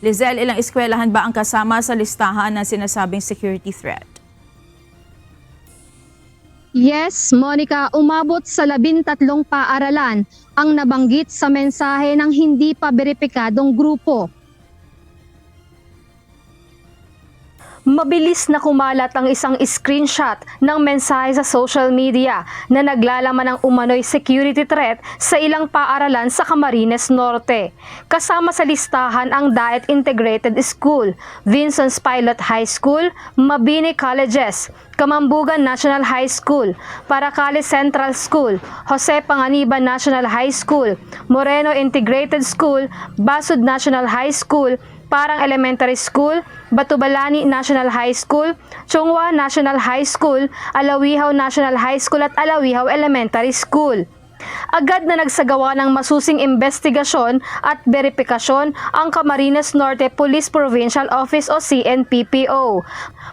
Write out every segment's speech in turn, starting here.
Lizelle, ilang eskwelahan ba ang kasama sa listahan ng sinasabing security threat? Yes, Monica, umabot sa 13 paaralan ang nabanggit sa mensahe ng hindi pa beripikadong grupo. Mabilis na kumalat ang isang screenshot ng mensahe sa social media na naglalaman ng umano'y security threat sa ilang paaralan sa Camarines Norte. Kasama sa listahan ang Daet Integrated School, Vincent's Pilot High School, Mabini Colleges, Kamambugan National High School, Paracali Central School, Jose Panganiban National High School, Moreno Integrated School, Basud National High School, Parang Elementary School, Batubalani National High School, Chongwa National High School, Alawihaw National High School at Alawihaw Elementary School. Agad na nagsagawa ng masusing investigasyon at beripikasyon ang Camarines Norte Police Provincial Office o CNPPO.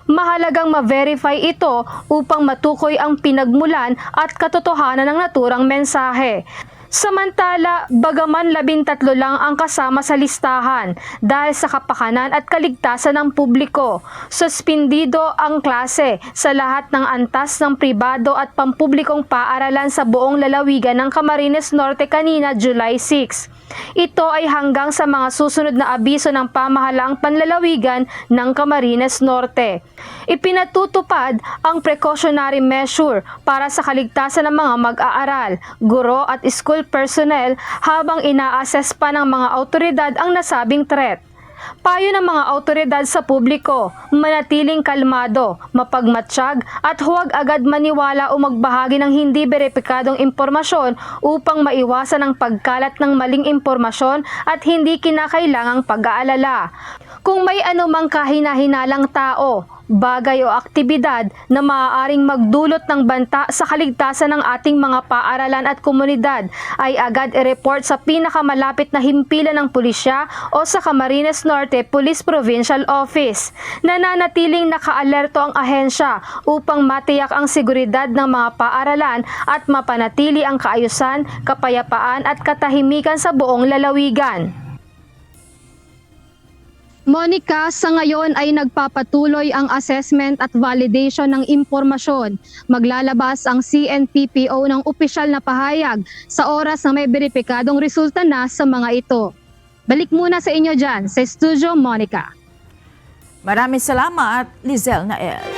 Mahalagang ma-verify ito upang matukoy ang pinagmulan at katotohanan ng naturang mensahe. Samantala, bagaman 13 lang ang kasama sa listahan dahil sa kapakanan at kaligtasan ng publiko, suspindido ang klase sa lahat ng antas ng pribado at pampublikong paaralan sa buong lalawigan ng Camarines Norte kanina July 6. Ito ay hanggang sa mga susunod na abiso ng pamahalaang panlalawigan ng Camarines Norte. Ipinatutupad ang precautionary measure para sa kaligtasan ng mga mag-aaral, guro at school personnel habang ina-assess pa ng mga awtoridad ang nasabing threat. Payo ng mga awtoridad sa publiko, manatiling kalmado, mapagmatsyag at huwag agad maniwala o magbahagi ng hindi beripikadong impormasyon upang maiwasan ang pagkalat ng maling impormasyon at hindi kinakailangang pag-aalala. Kung may anumang kahina-hinalang tao, bagay o aktibidad na maaaring magdulot ng banta sa kaligtasan ng ating mga paaralan at komunidad ay agad i-report sa pinakamalapit na himpilan ng pulisya o sa Camarines Norte Police Provincial Office. Nananatiling naka-alerto ang ahensya upang matiyak ang seguridad ng mga paaralan at mapanatili ang kaayusan, kapayapaan at katahimikan sa buong lalawigan. Monica, sa ngayon ay nagpapatuloy ang assessment at validation ng impormasyon. Maglalabas ang CNPPO ng opisyal na pahayag sa oras na may beripikadong resulta na sa mga ito. Balik muna sa inyo dyan sa Studio Monica. Maraming salamat, Lizelle Nael.